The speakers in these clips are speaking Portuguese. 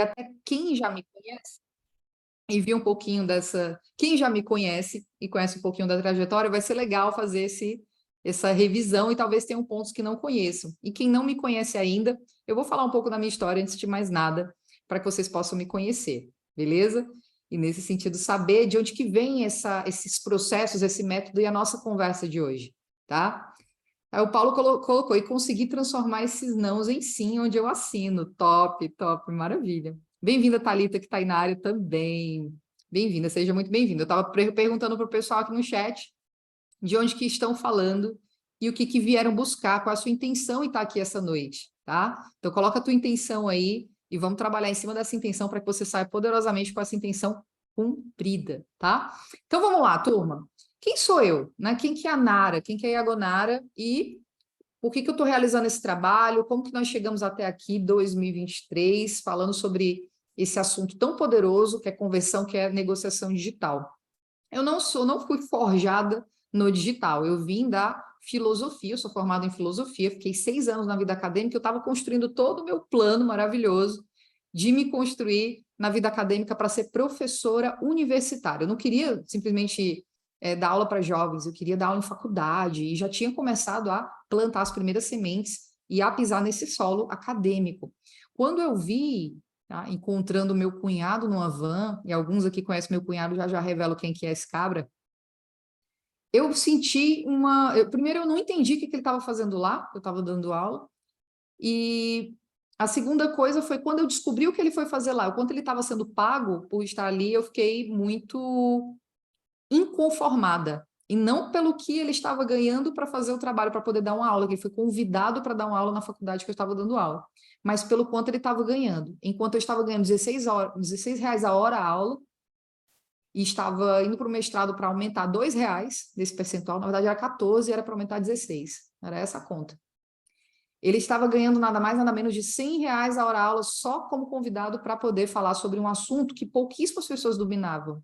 até quem já me conhece e viu um pouquinho dessa... Quem já me conhece e conhece um pouquinho da trajetória, vai ser legal fazer essa revisão e talvez tenham pontos que não conheçam. E quem não me conhece ainda, eu vou falar um pouco da minha história antes de mais nada, para que vocês possam me conhecer, beleza? E nesse sentido, saber de onde que vem esses processos, esse método e a nossa conversa de hoje, tá? Aí o Paulo colocou, e consegui transformar esses nãos em sim, onde eu assino. Top, top, maravilha. Bem-vinda, Thalita, que está aí na área também. Bem-vinda, seja muito bem-vinda. Eu estava perguntando para o pessoal aqui no chat de onde que estão falando e o que que vieram buscar, qual a sua intenção em estar aqui essa noite, tá? Então, coloca a tua intenção aí e vamos trabalhar em cima dessa intenção para que você saia poderosamente com essa intenção cumprida, tá? Então, vamos lá, turma. Quem sou eu? Né? Quem que é a Nara? Quem que é a Iagonara? E por que que eu estou realizando esse trabalho? Como que nós chegamos até aqui, 2023, falando sobre esse assunto tão poderoso que é conversão, que é negociação digital? Eu não fui forjada no digital, eu vim da filosofia, eu sou formada em filosofia, fiquei 6 anos na vida acadêmica, eu estava construindo todo o meu plano maravilhoso de me construir na vida acadêmica para ser professora universitária. Eu não queria simplesmente dar aula para jovens, eu queria dar aula em faculdade, e já tinha começado a plantar as primeiras sementes e a pisar nesse solo acadêmico. Quando eu vi, tá, encontrando meu cunhado numa van, e alguns aqui conhecem meu cunhado, já revelo quem que é esse cabra, eu senti primeiro, eu não entendi o que ele estava fazendo lá, eu estava dando aula, e a segunda coisa foi quando eu descobri o que ele foi fazer lá, o quanto ele estava sendo pago por estar ali, eu fiquei muito inconformada. E não pelo que ele estava ganhando para fazer o trabalho, para poder dar uma aula, que ele foi convidado para dar uma aula na faculdade que eu estava dando aula, mas pelo quanto ele estava ganhando. Enquanto eu estava ganhando R$ 16 a hora a aula, e estava indo para o mestrado para aumentar R$ 2 desse percentual, na verdade era 14 e era para aumentar 16. Era essa a conta. Ele estava ganhando nada mais, nada menos de R$ 100 a hora aula só como convidado para poder falar sobre um assunto que pouquíssimas pessoas dominavam.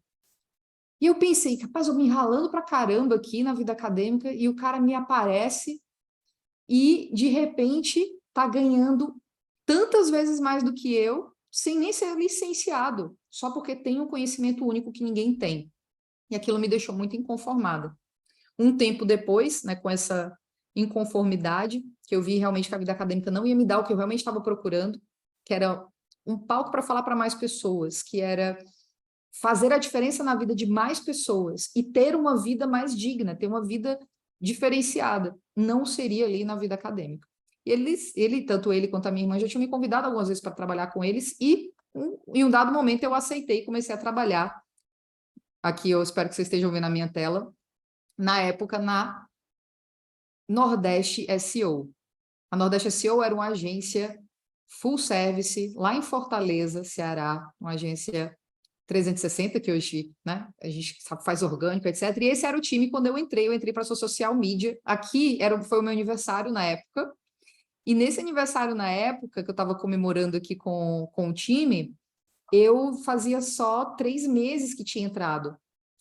E eu pensei, capaz, eu me enralando pra caramba aqui na vida acadêmica e o cara me aparece e, de repente, tá ganhando tantas vezes mais do que eu, sem nem ser licenciado, só porque tem um conhecimento único que ninguém tem. E aquilo me deixou muito inconformada. Um tempo depois, né, com essa inconformidade, que eu vi realmente que a vida acadêmica não ia me dar o que eu realmente estava procurando, que era um palco para falar para mais pessoas, que era fazer a diferença na vida de mais pessoas e ter uma vida mais digna, ter uma vida diferenciada, não seria ali na vida acadêmica. Tanto ele quanto a minha irmã já tinham me convidado algumas vezes para trabalhar com eles e em um dado momento eu aceitei e comecei a trabalhar. Aqui eu espero que vocês estejam vendo a minha tela. Na época, na Nordeste SEO. A Nordeste SEO era uma agência full service lá em Fortaleza, Ceará, uma agência 360, que hoje, né, a gente faz orgânico, etc. E esse era o time quando eu entrei para a social media. Aqui foi o meu aniversário na época, e nesse aniversário na época, que eu estava comemorando aqui com o time, eu fazia só 3 meses que tinha entrado.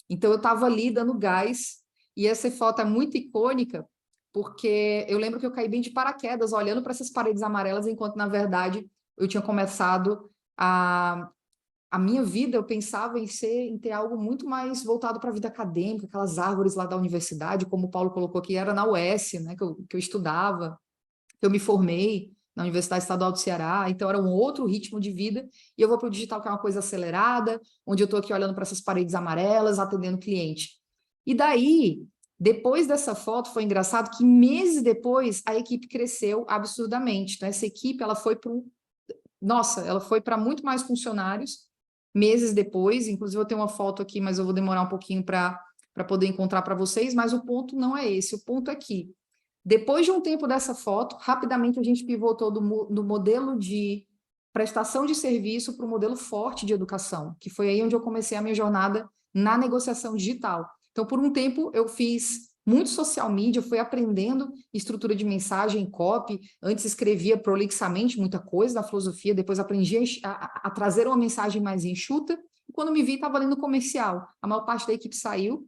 Então, eu estava ali dando gás, e essa foto é muito icônica, porque eu lembro que eu caí bem de paraquedas, olhando para essas paredes amarelas, enquanto, na verdade, eu tinha começado a minha vida, eu pensava em ter algo muito mais voltado para a vida acadêmica, aquelas árvores lá da universidade, como o Paulo colocou aqui, era na UES, né, que eu estudava, que eu me formei na Universidade Estadual do Ceará, então era um outro ritmo de vida, e eu vou para o digital, que é uma coisa acelerada, onde eu estou aqui olhando para essas paredes amarelas, atendendo cliente. E daí, depois dessa foto, foi engraçado que meses depois, a equipe cresceu absurdamente, então essa equipe, ela foi para muito mais funcionários, meses depois, inclusive eu tenho uma foto aqui, mas eu vou demorar um pouquinho para poder encontrar para vocês, mas o ponto não é esse, o ponto é que, depois de um tempo dessa foto, rapidamente a gente pivotou do modelo de prestação de serviço para o modelo forte de educação, que foi aí onde eu comecei a minha jornada na negociação digital. Então, por um tempo, eu fiz muito social media, fui aprendendo estrutura de mensagem, copy. Antes escrevia prolixamente muita coisa da filosofia, depois aprendi a trazer uma mensagem mais enxuta. E quando me vi, estava ali no comercial. A maior parte da equipe saiu,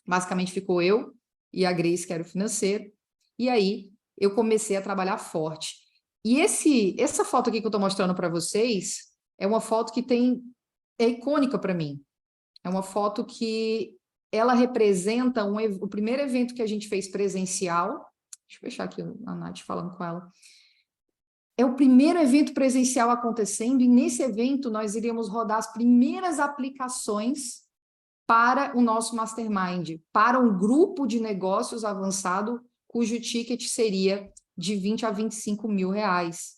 basicamente ficou eu e a Grace, que era o financeiro. E aí eu comecei a trabalhar forte. E essa foto aqui que eu estou mostrando para vocês é uma foto que é icônica para mim. É uma foto que ela representa o primeiro evento que a gente fez presencial. Deixa eu fechar aqui a Nath falando com ela. É o primeiro evento presencial acontecendo, e nesse evento nós iríamos rodar as primeiras aplicações para o nosso Mastermind, para um grupo de negócios avançado, cujo ticket seria de 20 a 25 mil reais.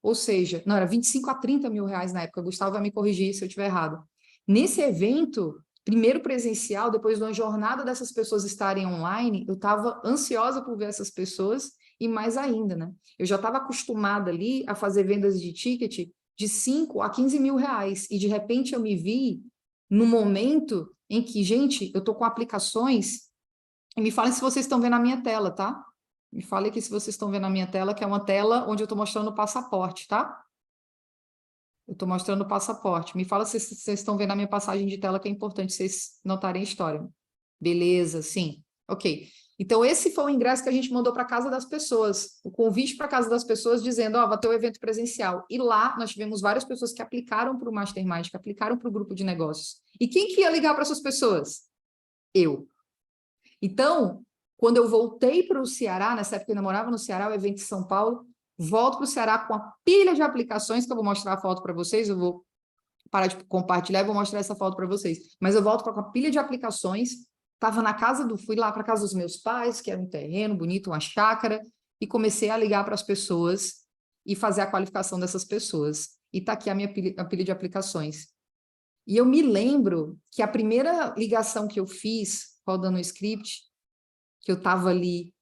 Ou seja, não, era 25 a 30 mil reais na época, Gustavo vai me corrigir se eu estiver errado. Nesse evento, primeiro presencial, depois de uma jornada dessas pessoas estarem online, eu estava ansiosa por ver essas pessoas, e mais ainda, né? Eu já estava acostumada ali a fazer vendas de ticket de 5 a 15 mil reais, e de repente eu me vi no momento em que, gente, eu estou com aplicações, e me falem se vocês estão vendo a minha tela, tá? Me falem aqui se vocês estão vendo a minha tela, que é uma tela onde eu estou mostrando o passaporte, tá? Eu estou mostrando o passaporte. Me fala se vocês estão vendo a minha passagem de tela, que é importante vocês notarem a história. Beleza, sim. Ok. Então, esse foi o ingresso que a gente mandou para casa das pessoas, o convite para casa das pessoas, dizendo, vai ter o evento presencial. E lá nós tivemos várias pessoas que aplicaram para o Mastermind, que aplicaram para o grupo de negócios. E quem que ia ligar para essas pessoas? Eu. Então, quando eu voltei para o Ceará, nessa época eu ainda morava no Ceará, o evento em São Paulo, volto para o Ceará com a pilha de aplicações, que eu vou mostrar a foto para vocês, eu vou parar de compartilhar e vou mostrar essa foto para vocês. Mas eu volto com a pilha de aplicações, fui lá para casa dos meus pais, que era um terreno bonito, uma chácara, e comecei a ligar para as pessoas e fazer a qualificação dessas pessoas. E está aqui a pilha de aplicações. E eu me lembro que a primeira ligação que eu fiz, rodando o script, que eu estava ali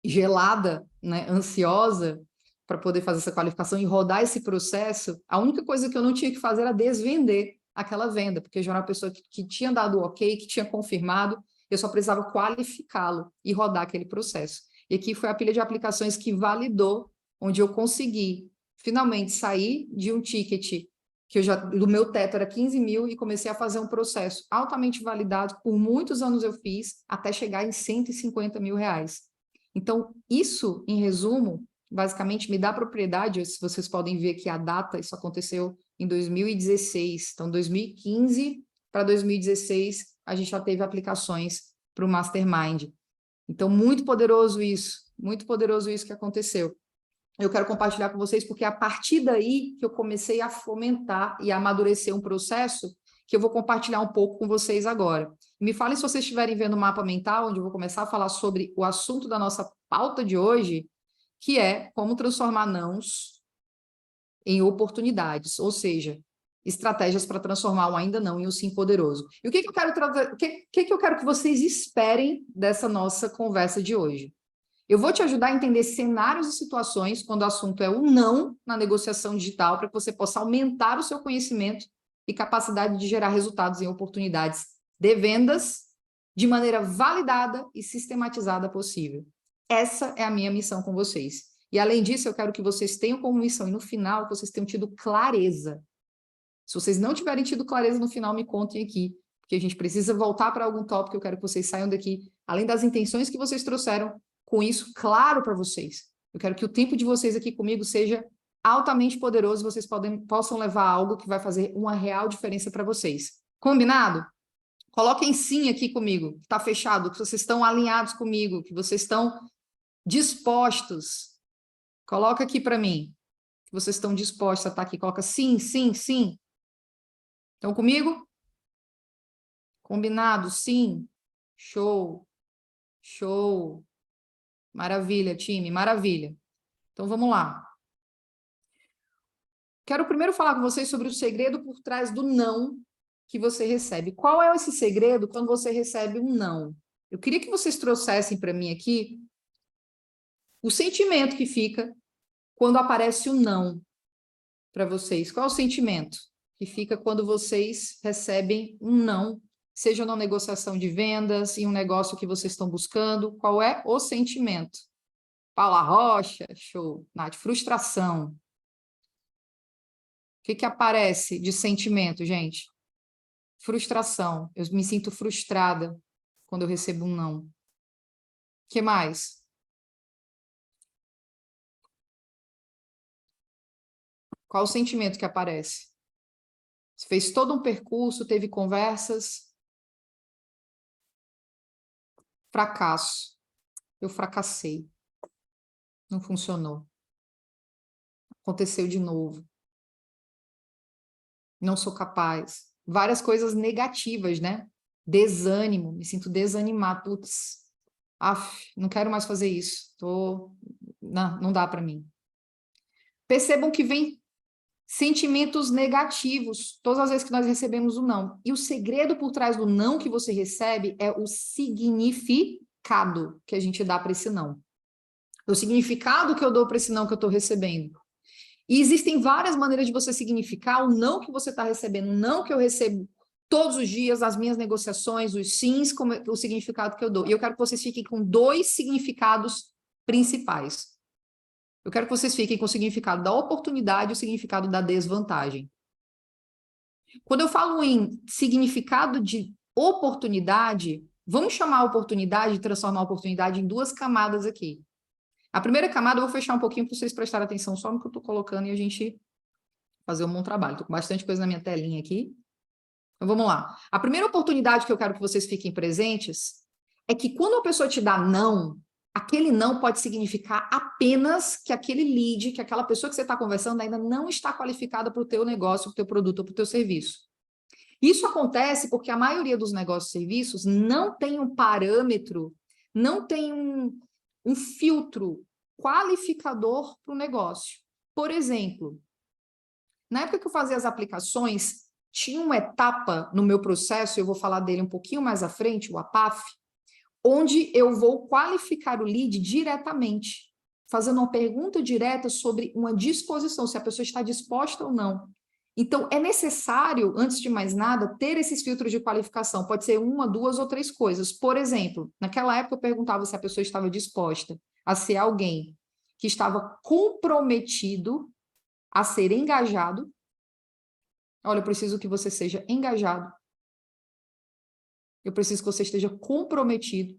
gelada, né, ansiosa, para poder fazer essa qualificação e rodar esse processo, a única coisa que eu não tinha que fazer era desvender aquela venda, porque eu já era uma pessoa que tinha dado o ok, que tinha confirmado, eu só precisava qualificá-lo e rodar aquele processo. E aqui foi a pilha de aplicações que validou, onde eu consegui finalmente sair de um ticket que do meu teto era 15 mil, e comecei a fazer um processo altamente validado, por muitos anos eu fiz, até chegar em 150 mil reais. Então, isso, em resumo, basicamente me dá propriedade, se vocês podem ver aqui a data, isso aconteceu em 2016, então 2015 para 2016, a gente já teve aplicações para o Mastermind. Então, muito poderoso isso que aconteceu. Eu quero compartilhar com vocês, porque é a partir daí que eu comecei a fomentar e a amadurecer um processo que eu vou compartilhar um pouco com vocês agora. Me falem se vocês estiverem vendo o mapa mental, onde eu vou começar a falar sobre o assunto da nossa pauta de hoje, que é como transformar nãos em oportunidades, ou seja, estratégias para transformar o ainda não em um sim poderoso. E o que eu quero que eu quero que vocês esperem dessa nossa conversa de hoje? Eu vou te ajudar a entender cenários e situações quando o assunto é o não na negociação digital, para que você possa aumentar o seu conhecimento e capacidade de gerar resultados em oportunidades de vendas de maneira validada e sistematizada possível. Essa é a minha missão com vocês. E, além disso, eu quero que vocês tenham como missão, e no final, que vocês tenham tido clareza. Se vocês não tiverem tido clareza no final, me contem aqui, porque a gente precisa voltar para algum tópico. Eu quero que vocês saiam daqui, além das intenções que vocês trouxeram, com isso claro para vocês. Eu quero que o tempo de vocês aqui comigo seja altamente poderoso, vocês possam levar algo que vai fazer uma real diferença para vocês. Combinado? Coloquem sim aqui comigo, está fechado, que vocês estão alinhados comigo, que vocês estão dispostos. Coloca aqui para mim, que vocês estão dispostos a estar aqui. Coloca sim, sim, sim. Estão comigo? Combinado? Sim. Show. Show. Maravilha, time, maravilha. Então vamos lá. Quero primeiro falar com vocês sobre o segredo por trás do não que você recebe. Qual é esse segredo quando você recebe um não? Eu queria que vocês trouxessem para mim aqui o sentimento que fica quando aparece o não para vocês. Qual é o sentimento que fica quando vocês recebem um não, seja na negociação de vendas, em um negócio que vocês estão buscando? Qual é o sentimento? Paula Rocha, show. Nath, frustração. O que aparece de sentimento, gente? Frustração. Eu me sinto frustrada quando eu recebo um não. O que mais? Qual o sentimento que aparece? Você fez todo um percurso, teve conversas. Fracasso. Eu fracassei. Não funcionou. Aconteceu de novo. Não sou capaz. Várias coisas negativas, né? Desânimo, me sinto desanimado. Putz, não quero mais fazer isso. Não dá para mim. Percebam que vem sentimentos negativos todas as vezes que nós recebemos o não. E o segredo por trás do não que você recebe é o significado que a gente dá para esse não. O significado que eu dou para esse não que eu estou recebendo. E existem várias maneiras de você significar o não que você está recebendo, o não que eu recebo todos os dias, as minhas negociações, os sims, como o significado que eu dou. E eu quero que vocês fiquem com 2 significados principais. Eu quero que vocês fiquem com o significado da oportunidade e o significado da desvantagem. Quando eu falo em significado de oportunidade, vamos chamar a oportunidade e transformar a oportunidade em 2 camadas aqui. A primeira camada eu vou fechar um pouquinho para vocês prestarem atenção só no que eu estou colocando e a gente fazer um bom trabalho. Estou com bastante coisa na minha telinha aqui. Então vamos lá. A primeira oportunidade que eu quero que vocês fiquem presentes é que quando a pessoa te dá não, aquele não pode significar apenas que aquele lead, que aquela pessoa que você está conversando ainda não está qualificada para o teu negócio, para o teu produto ou para o teu serviço. Isso acontece porque a maioria dos negócios e serviços não tem um parâmetro, não tem um filtro qualificador para o negócio. Por exemplo, na época que eu fazia as aplicações, tinha uma etapa no meu processo, eu vou falar dele um pouquinho mais à frente, o APAF, onde eu vou qualificar o lead diretamente, fazendo uma pergunta direta sobre uma disposição, se a pessoa está disposta ou não. Então, é necessário, antes de mais nada, ter esses filtros de qualificação. Pode ser 1, 2 ou 3 coisas. Por exemplo, naquela época eu perguntava se a pessoa estava disposta a ser alguém que estava comprometido a ser engajado. Olha, eu preciso que você seja engajado. Eu preciso que você esteja comprometido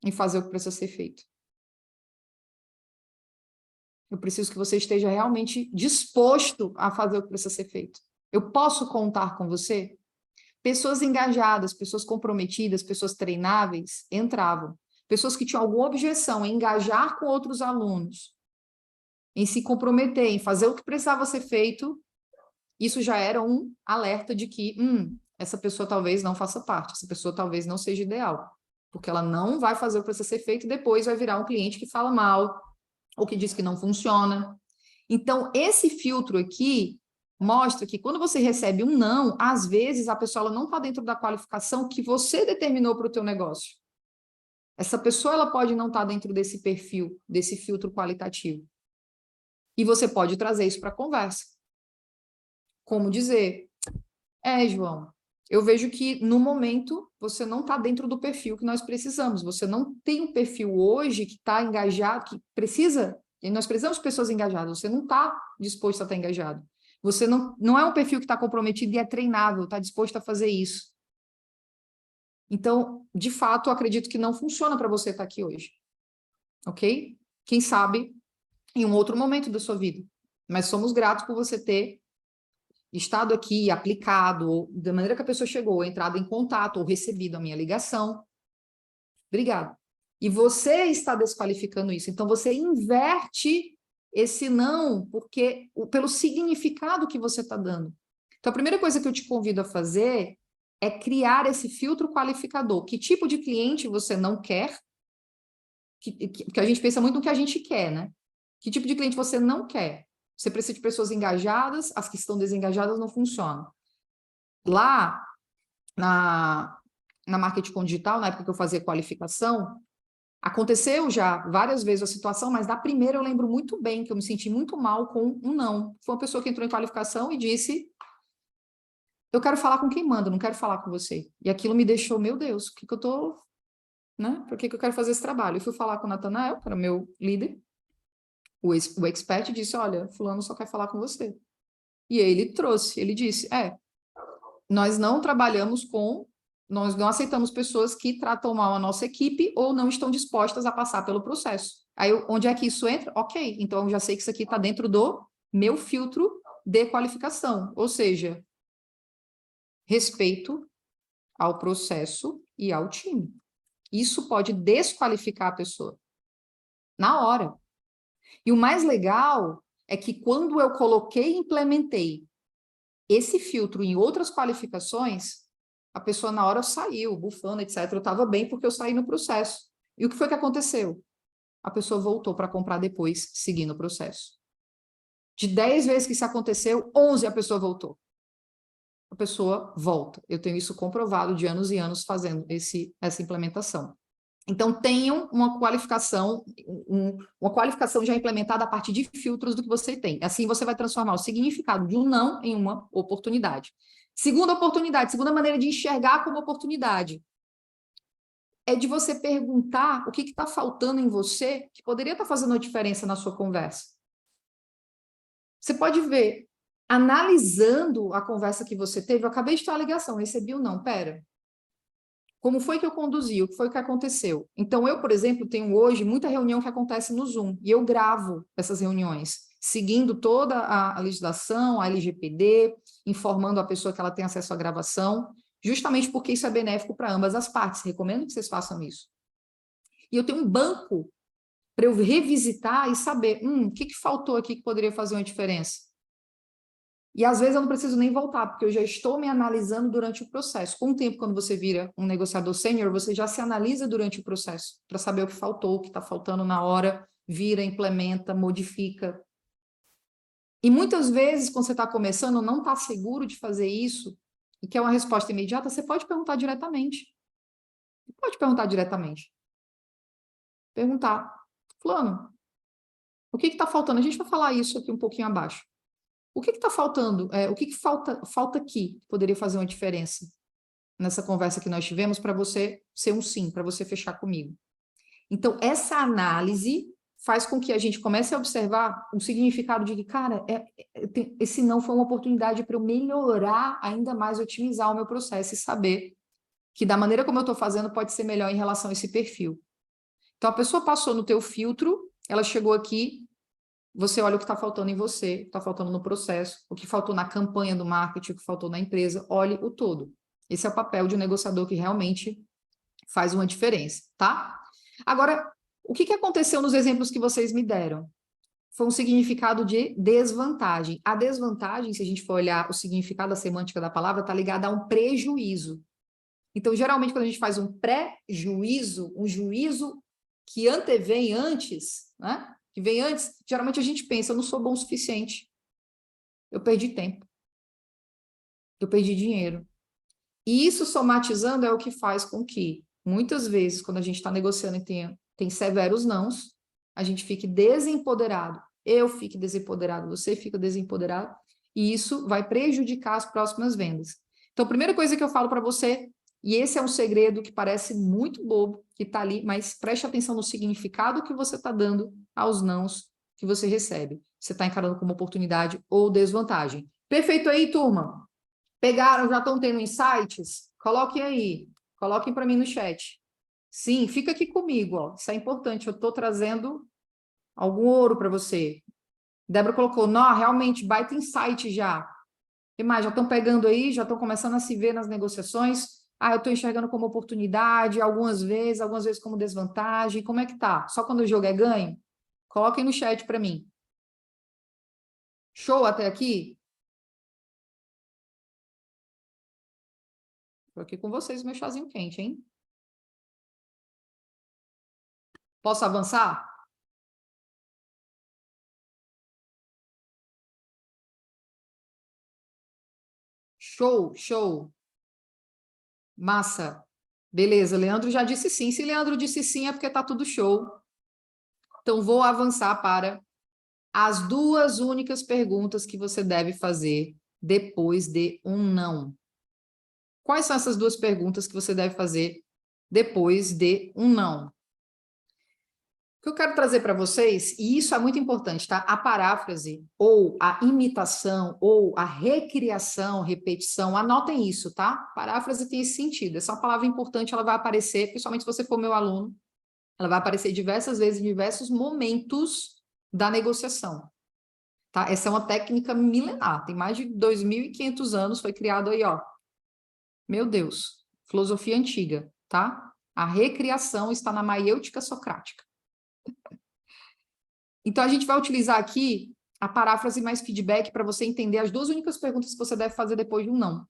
em fazer o que precisa ser feito. Eu preciso que você esteja realmente disposto a fazer o que precisa ser feito. Eu posso contar com você? Pessoas engajadas, pessoas comprometidas, pessoas treináveis entravam. Pessoas que tinham alguma objeção em engajar com outros alunos, em se comprometer, em fazer o que precisava ser feito, isso já era um alerta de que essa pessoa talvez não faça parte, essa pessoa talvez não seja ideal, porque ela não vai fazer o que precisa ser feito e depois vai virar um cliente que fala mal, ou que diz que não funciona. Então, esse filtro aqui mostra que quando você recebe um não, às vezes a pessoa ela não está dentro da qualificação que você determinou para o teu negócio. Essa pessoa ela pode não estar dentro desse perfil, desse filtro qualitativo. E você pode trazer isso para a conversa. Como dizer, João, eu vejo que no momento você não está dentro do perfil que nós precisamos. Você não tem um perfil hoje que está engajado, que precisa, e nós precisamos de pessoas engajadas. Você não está disposto a estar engajado. Você não é um perfil que está comprometido e é treinável, está disposto a fazer isso. Então, de fato, eu acredito que não funciona para você estar aqui hoje. Ok? Quem sabe em um outro momento da sua vida. Mas somos gratos por você ter estado aqui, aplicado, ou da maneira que a pessoa chegou, entrado em contato, ou recebido a minha ligação. Obrigado. E você está desqualificando isso. Então, você inverte esse não, pelo significado que você está dando. Então, a primeira coisa que eu te convido a fazer é criar esse filtro qualificador. Que tipo de cliente você não quer? Porque a gente pensa muito no que a gente quer, né? Que tipo de cliente você não quer? Você precisa de pessoas engajadas, as que estão desengajadas não funcionam. Lá, na marketing com digital, na época que eu fazia qualificação, aconteceu já várias vezes a situação, mas da primeira eu lembro muito bem que eu me senti muito mal com um não. Foi uma pessoa que entrou em qualificação e disse, eu quero falar com quem manda, não quero falar com você. E aquilo me deixou, meu Deus, o que eu tô, né? Por que eu quero fazer esse trabalho? Eu fui falar com o Natanael, que era meu líder, o expert, disse, olha, fulano só quer falar com você. E ele disse, nós não trabalhamos com nós não aceitamos pessoas que tratam mal a nossa equipe ou não estão dispostas a passar pelo processo. Aí, onde é que isso entra? Ok, então eu já sei que isso aqui está dentro do meu filtro de qualificação, ou seja, respeito ao processo e ao time. Isso pode desqualificar a pessoa na hora. E o mais legal é que quando eu coloquei e implementei esse filtro em outras qualificações, a pessoa na hora saiu, bufando, etc. Eu estava bem porque eu saí no processo. E o que foi que aconteceu? A pessoa voltou para comprar depois, seguindo o processo. De 10 vezes que isso aconteceu, 11 a pessoa voltou. A pessoa volta. Eu tenho isso comprovado de anos e anos fazendo essa implementação. Então, tenham uma qualificação já implementada a partir de filtros do que você tem. Assim, você vai transformar o significado de um não em uma oportunidade. Segunda oportunidade, segunda maneira de enxergar como oportunidade, é de você perguntar o que está faltando em você que poderia estar fazendo uma diferença na sua conversa. Você pode ver, analisando a conversa que você teve, eu acabei de ter uma ligação, recebi o não, pera. Como foi que eu conduzi? O que foi que aconteceu? Então, eu, por exemplo, tenho hoje muita reunião que acontece no Zoom, e eu gravo essas reuniões, seguindo toda a legislação, a LGPD, informando a pessoa que ela tem acesso à gravação, justamente porque isso é benéfico para ambas as partes. Recomendo que vocês façam isso. E eu tenho um banco para eu revisitar e saber, o que faltou aqui que poderia fazer uma diferença? E às vezes eu não preciso nem voltar, porque eu já estou me analisando durante o processo. Com o tempo, quando você vira um negociador sênior, você já se analisa durante o processo, para saber o que faltou, o que está faltando na hora, vira, implementa, modifica. E muitas vezes, quando você está começando, não está seguro de fazer isso, e quer uma resposta imediata, você pode perguntar diretamente. Pode perguntar diretamente. Perguntar, fulano, o que está faltando? A gente vai falar isso aqui um pouquinho abaixo. O que está faltando? O que falta aqui que poderia fazer uma diferença nessa conversa que nós tivemos para você ser um sim, para você fechar comigo? Então, essa análise faz com que a gente comece a observar o significado de que, cara, esse não foi uma oportunidade para eu melhorar ainda mais, otimizar o meu processo e saber que da maneira como eu estou fazendo pode ser melhor em relação a esse perfil. Então, a pessoa passou no teu filtro, ela chegou aqui, você olha o que está faltando em você, o que está faltando no processo, o que faltou na campanha do marketing, o que faltou na empresa, olhe o todo. Esse é o papel de um negociador que realmente faz uma diferença, tá? Agora, o que aconteceu nos exemplos que vocês me deram? Foi um significado de desvantagem. A desvantagem, se a gente for olhar o significado, a semântica da palavra, está ligada a um prejuízo. Então, geralmente, quando a gente faz um pré-juízo, um juízo que antevém antes, né? Que vem antes, geralmente a gente pensa, eu não sou bom o suficiente. Eu perdi tempo. Eu perdi dinheiro. E isso, somatizando, é o que faz com que, muitas vezes, quando a gente está negociando e tem severos nãos, a gente fique desempoderado. Eu fique desempoderado, você fica desempoderado, e isso vai prejudicar as próximas vendas. Então, a primeira coisa que eu falo para você, e esse é um segredo que parece muito bobo, que está ali, mas preste atenção no significado que você está dando aos nãos que você recebe. Você está encarando como oportunidade ou desvantagem. Perfeito aí, turma? Pegaram, já estão tendo insights? Coloquem aí, coloquem para mim no chat. Sim, fica aqui comigo, ó. Isso é importante, eu estou trazendo algum ouro para você. Débora colocou, não, realmente, baita insight já. E mais, já estão pegando aí, já estão começando a se ver nas negociações. Ah, eu estou enxergando como oportunidade, algumas vezes como desvantagem. Como é que tá? Só quando o jogo é ganho? Coloquem no chat para mim. Show até aqui? Estou aqui com vocês, meu chazinho quente, hein? Posso avançar? Show, show. Massa. Beleza, Leandro já disse sim. Se Leandro disse sim, é porque está tudo show. Então, vou avançar para as duas únicas perguntas que você deve fazer depois de um não. Quais são essas duas perguntas que você deve fazer depois de um não? O que eu quero trazer para vocês, e isso é muito importante, tá? A paráfrase, ou a imitação, ou a recriação, repetição, anotem isso, tá? Paráfrase tem esse sentido. Essa é uma palavra importante, ela vai aparecer, principalmente se você for meu aluno, ela vai aparecer diversas vezes em diversos momentos da negociação, tá? Essa é uma técnica milenar, tem mais de 2.500 anos, foi criado aí, ó. Meu Deus, filosofia antiga, tá? A recriação está na maiêutica socrática. Então, a gente vai utilizar aqui a paráfrase mais feedback para você entender as duas únicas perguntas que você deve fazer depois de um não.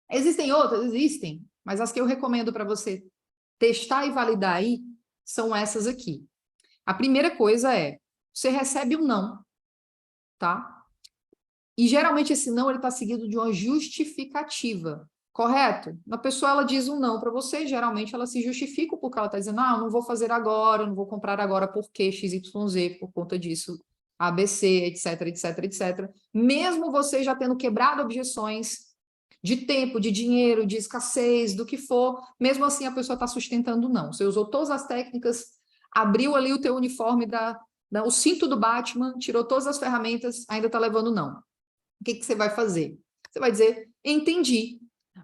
Existem outras? Existem, mas as que eu recomendo para você testar e validar aí são essas aqui. A primeira coisa é, você recebe um não, tá? E geralmente esse não ele está seguido de uma justificativa, correto? A pessoa ela diz um não para você, geralmente ela se justifica porque ela está dizendo, ah, não vou fazer agora, não vou comprar agora porque XYZ, por conta disso, ABC, etc, etc, etc. Mesmo você já tendo quebrado objeções de tempo, de dinheiro, de escassez, do que for, mesmo assim a pessoa está sustentando não. Você usou todas as técnicas, abriu ali o teu uniforme o cinto do Batman, tirou todas as ferramentas, ainda está levando não. O que você vai fazer? Você vai dizer, entendi.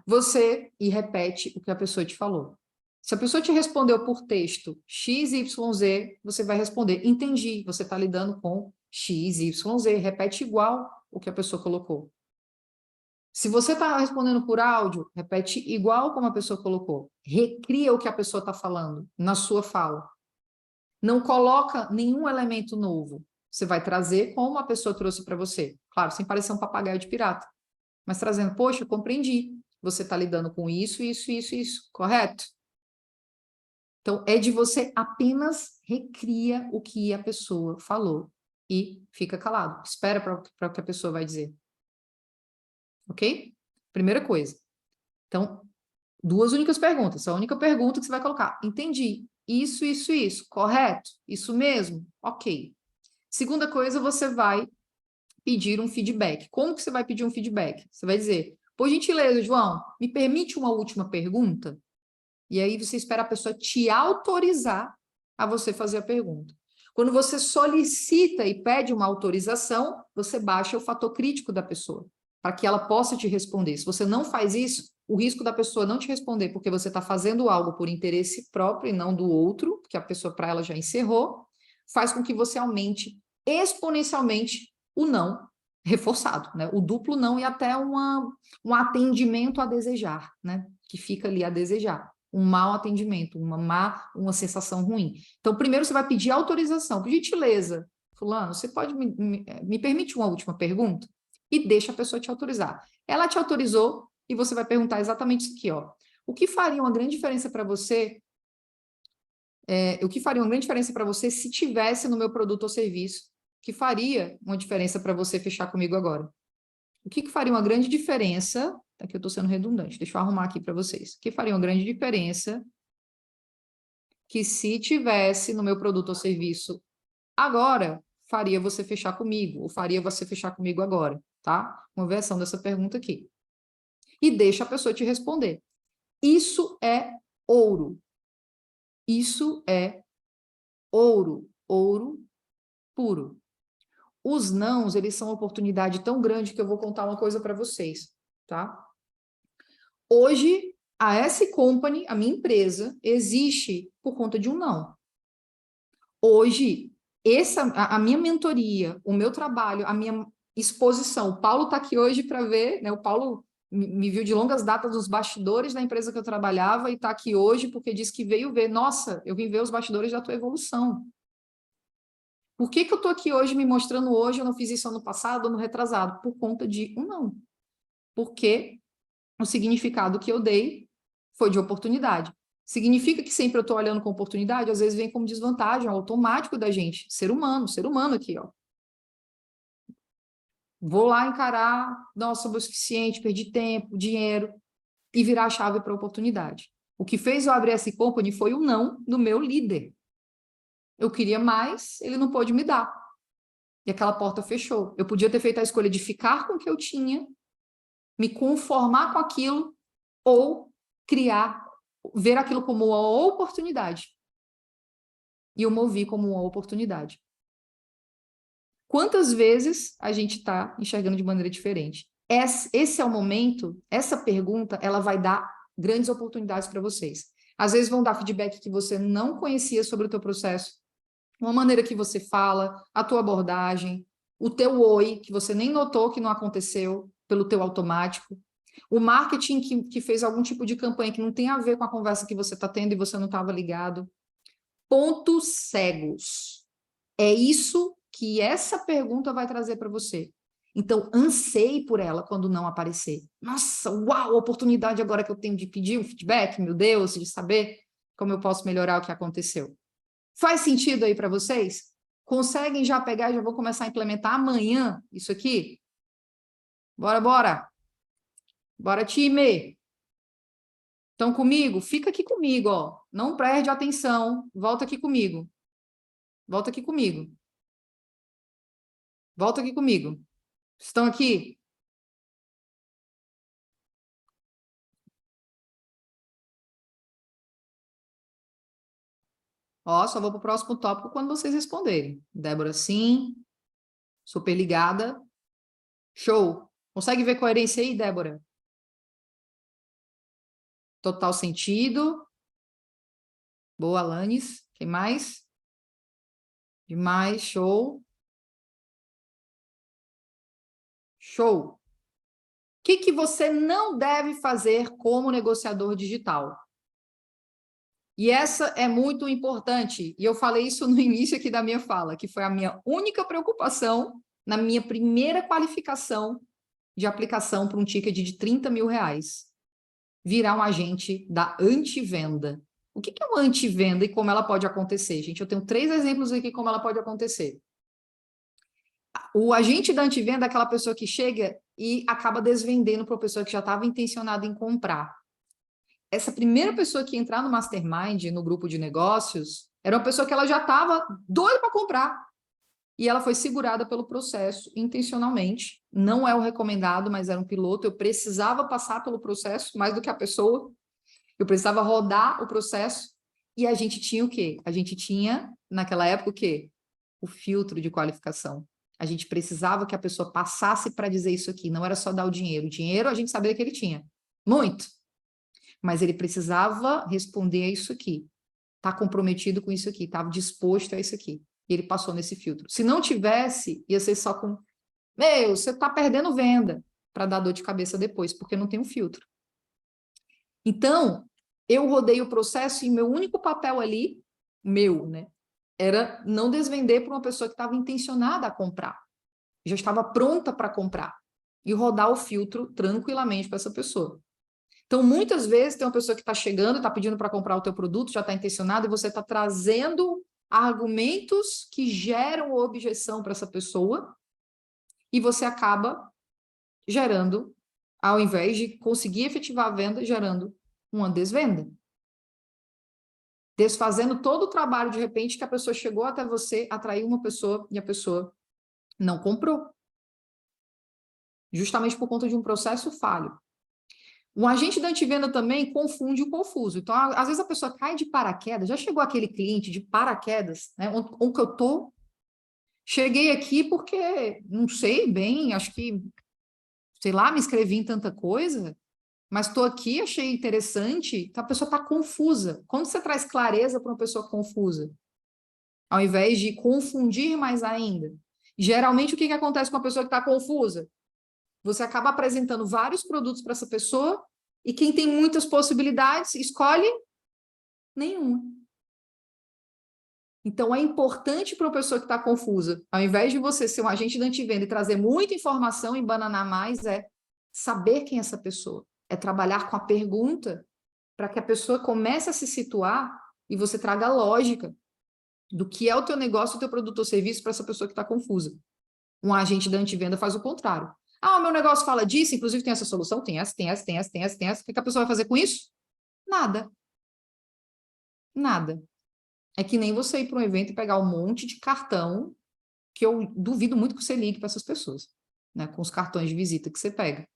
Você e repete o que a pessoa te falou. Se a pessoa te respondeu por texto X, Y, Z, você vai responder, entendi. Você está lidando com X, Y, Z. Repete igual o que a pessoa colocou. Se você está respondendo por áudio, repete igual como a pessoa colocou. Recria o que a pessoa está falando na sua fala. Não coloca nenhum elemento novo. Você vai trazer como a pessoa trouxe para você. Claro, sem parecer um papagaio de pirata. Mas trazendo, poxa, compreendi. Você está lidando com isso, isso, isso, isso. Correto? Então, é de você apenas recria o que a pessoa falou e fica calado. Espera para o que a pessoa vai dizer. Ok? Primeira coisa. Então, duas únicas perguntas. A única pergunta que você vai colocar. Entendi. Isso, isso, isso. Correto? Isso mesmo? Ok. Segunda coisa, você vai pedir um feedback. Como que você vai pedir um feedback? Você vai dizer, por gentileza, João, me permite uma última pergunta? E aí você espera a pessoa te autorizar a você fazer a pergunta. Quando você solicita e pede uma autorização, você baixa o fator crítico da pessoa, para que ela possa te responder. Se você não faz isso, o risco da pessoa não te responder, porque você está fazendo algo por interesse próprio e não do outro, que a pessoa para ela já encerrou, faz com que você aumente exponencialmente o não reforçado, né? O duplo não e até um atendimento a desejar, né? Que fica ali a desejar. Um mau atendimento, uma sensação ruim. Então, primeiro você vai pedir autorização. Por gentileza, fulano, você pode me permite uma última pergunta? E deixa a pessoa te autorizar. Ela te autorizou e você vai perguntar exatamente isso aqui, ó. O que faria uma grande diferença para você? O que faria uma grande diferença para você se tivesse no meu produto ou serviço? Que faria uma diferença para você fechar comigo agora? O que faria uma grande diferença? Aqui eu estou sendo redundante, deixa eu arrumar aqui para vocês. O que faria uma grande diferença que se tivesse no meu produto ou serviço agora, faria você fechar comigo, ou faria você fechar comigo agora, tá? Uma versão dessa pergunta aqui. E deixa a pessoa te responder. Isso é ouro. Isso é ouro. Ouro puro. Os nãos, eles são uma oportunidade tão grande que eu vou contar uma coisa para vocês, tá? Hoje, a S Company, a minha empresa, existe por conta de um não. Hoje, a minha mentoria, o meu trabalho, a minha exposição, o Paulo está aqui hoje para ver, né? O Paulo me viu de longas datas nos bastidores da empresa que eu trabalhava e está aqui hoje porque disse que veio ver, nossa, eu vim ver os bastidores da tua evolução. Por que eu estou aqui hoje me mostrando hoje, eu não fiz isso ano passado, ano retrasado? Por conta de um não. Porque o significado que eu dei foi de oportunidade. Significa que sempre eu estou olhando com oportunidade? Às vezes vem como desvantagem, é automático da gente, ser humano aqui, ó. Vou lá encarar, nossa, sou o suficiente, perdi tempo, dinheiro, e virar a chave para a oportunidade. O que fez eu abrir essa company foi o não do meu líder. Eu queria mais, ele não pôde me dar. E aquela porta fechou. Eu podia ter feito a escolha de ficar com o que eu tinha, me conformar com aquilo, ou criar, ver aquilo como uma oportunidade. e o movi como uma oportunidade. Quantas vezes a gente está enxergando de maneira diferente? Esse é o momento, essa pergunta, ela vai dar grandes oportunidades para vocês. Às vezes vão dar feedback que você não conhecia sobre o teu processo, uma maneira que você fala, a tua abordagem, o teu oi, que você nem notou que não aconteceu pelo teu automático, o marketing que fez algum tipo de campanha que não tem a ver com a conversa que você está tendo e você não estava ligado. Pontos cegos. É isso que essa pergunta vai trazer para você. Então, anseie por ela quando não aparecer. Nossa, uau, oportunidade agora que eu tenho de pedir um feedback, meu Deus, de saber como eu posso melhorar o que aconteceu. Faz sentido aí para vocês? Conseguem já pegar e já vou começar a implementar amanhã isso aqui? Bora, bora. Bora, time. Estão comigo? Fica aqui comigo, ó. Não perde a atenção. Volta aqui comigo. Volta aqui comigo. Volta aqui comigo. Estão aqui? Ó, só vou para o próximo tópico quando vocês responderem. Débora, sim. Super ligada. Show. Consegue ver coerência aí, Débora? Total sentido. Boa, Alanis. Quem mais? Demais, show. Show. O que você não deve fazer como negociador digital? E essa é muito importante. E eu falei isso no início aqui da minha fala, que foi a minha única preocupação na minha primeira qualificação de aplicação para um ticket de 30 mil reais. Virar um agente da antivenda. O que é uma antivenda e como ela pode acontecer? Gente, eu tenho 3 exemplos aqui como ela pode acontecer. O agente da antivenda é aquela pessoa que chega e acaba desvendendo para a pessoa que já estava intencionada em comprar. Essa primeira pessoa que entrar no Mastermind, no grupo de negócios, era uma pessoa que ela já estava doida para comprar. E ela foi segurada pelo processo intencionalmente. Não é o recomendado, mas era um piloto. Eu precisava passar pelo processo mais do que a pessoa. Eu precisava rodar o processo. E a gente tinha o quê? A gente tinha, naquela época, o quê? O filtro de qualificação. A gente precisava que a pessoa passasse para dizer isso aqui. Não era só dar o dinheiro. O dinheiro a gente sabia que ele tinha. Muito. Mas ele precisava responder a isso aqui. Está comprometido com isso aqui. Estava disposto a isso aqui. E ele passou nesse filtro. Se não tivesse, ia ser só com... Meu, você está perdendo venda para dar dor de cabeça depois, porque não tem um filtro. Então, eu rodei o processo e meu único papel ali, meu, né, era não desvender para uma pessoa que estava intencionada a comprar. Já estava pronta para comprar. E rodar o filtro tranquilamente para essa pessoa. Então, muitas vezes, tem uma pessoa que está chegando, está pedindo para comprar o teu produto, já está intencionado, e você está trazendo argumentos que geram objeção para essa pessoa, e você acaba gerando, ao invés de conseguir efetivar a venda, gerando uma desvenda. Desfazendo todo o trabalho, de repente, que a pessoa chegou até você, atraiu uma pessoa, e a pessoa não comprou. Justamente por conta de um processo falho. O agente da antivenda também confunde o confuso. Então, às vezes a pessoa cai de paraquedas. Já chegou aquele cliente de paraquedas, né? Onde eu tô? Cheguei aqui porque não sei bem, acho que, sei lá, me inscrevi em tanta coisa, mas estou aqui, achei interessante. Então, a pessoa está confusa. Quando você traz clareza para uma pessoa confusa, ao invés de confundir mais ainda, geralmente o que acontece com a pessoa que está confusa? Você acaba apresentando vários produtos para essa pessoa e quem tem muitas possibilidades escolhe nenhuma. Então, é importante para uma pessoa que está confusa, ao invés de você ser um agente da antivenda e trazer muita informação e bananar mais, é saber quem é essa pessoa. É trabalhar com a pergunta para que a pessoa comece a se situar e você traga lógica do que é o teu negócio, o teu produto ou serviço para essa pessoa que está confusa. Um agente da antivenda faz o contrário. Ah, o meu negócio fala disso, inclusive tem essa solução, tem essa, tem essa, tem essa, tem essa, tem essa. O que a pessoa vai fazer com isso? Nada. Nada. É que nem você ir para um evento e pegar um monte de cartão, que eu duvido muito que você ligue para essas pessoas, né? Com os cartões de visita que você pega.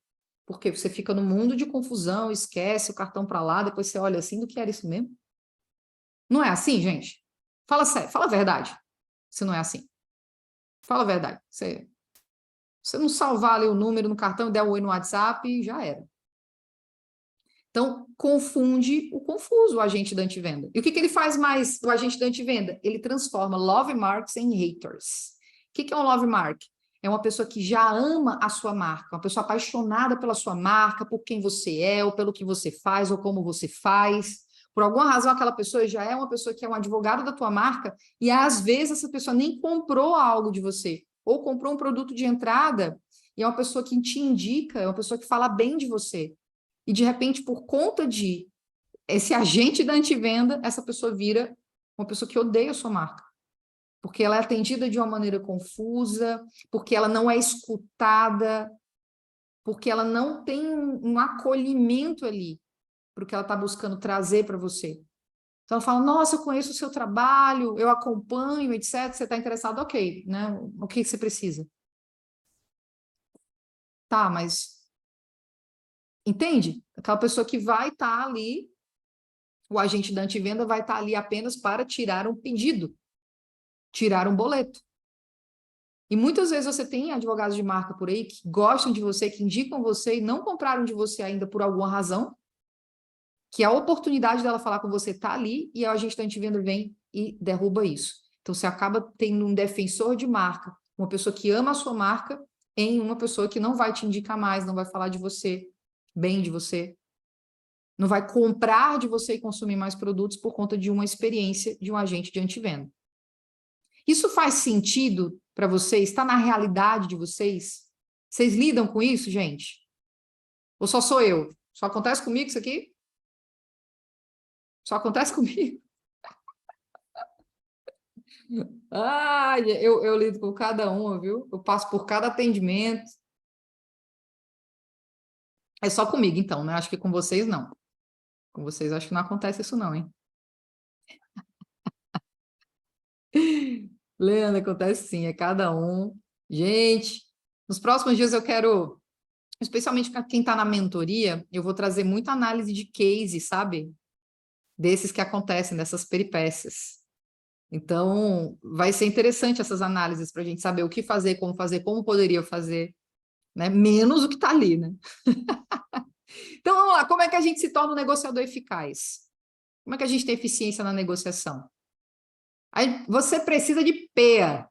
Porque você fica no mundo de confusão, esquece o cartão para lá, depois você olha assim, do que era isso mesmo? Não é assim, gente? Fala sério, fala a verdade, se não é assim. Fala a verdade. Você não salvar ali o número no cartão, der um oi no WhatsApp, já era. Então, confunde o confuso, o agente da antivenda. E o que ele faz mais, o agente da antivenda? Ele transforma love marks em haters. O que é um love mark? É uma pessoa que já ama a sua marca, uma pessoa apaixonada pela sua marca, por quem você é, ou pelo que você faz, ou como você faz. Por alguma razão, aquela pessoa já é uma pessoa que é um advogado da tua marca, e às vezes essa pessoa nem comprou algo de você, ou comprou um produto de entrada, e é uma pessoa que te indica, é uma pessoa que fala bem de você. E, de repente, por conta de esse agente da antivenda, essa pessoa vira uma pessoa que odeia a sua marca. Porque ela é atendida de uma maneira confusa, porque ela não é escutada, porque ela não tem um acolhimento ali para o que ela está buscando trazer para você. Então, ela fala, nossa, eu conheço o seu trabalho, eu acompanho, etc. Você está interessado? Ok, né? O que você precisa? Tá, mas... Entende? Aquela pessoa que vai estar ali, o agente da antivenda vai estar ali apenas para tirar um pedido, tirar um boleto. E muitas vezes você tem advogados de marca por aí que gostam de você, que indicam você e não compraram de você ainda por alguma razão, que a oportunidade dela falar com você está ali e a agente da antivenda vem e derruba isso. Então você acaba tendo um defensor de marca, uma pessoa que ama a sua marca, em uma pessoa que não vai te indicar mais, não vai falar de você, bem de você, não vai comprar de você e consumir mais produtos por conta de uma experiência de um agente de antivenda. Isso faz sentido para vocês? Está na realidade de vocês? Vocês lidam com isso, gente? Ou só sou eu? Só acontece comigo isso aqui? Só acontece comigo? Ah, eu lido com cada uma, viu? Eu passo por cada atendimento. É só comigo, então, né? Acho que com vocês não. Com vocês acho que não acontece isso não, hein? Leandro, acontece sim, é cada um. Gente, nos próximos dias eu quero, especialmente para quem está na mentoria, eu vou trazer muita análise de case, sabe? Desses que acontecem, dessas peripécias. Então, vai ser interessante essas análises para a gente saber o que fazer, como poderia fazer, né? Menos o que está ali, né? Então, vamos lá, como é que a gente se torna um negociador eficaz? Como é que a gente tem eficiência na negociação? Aí, você precisa de PEA.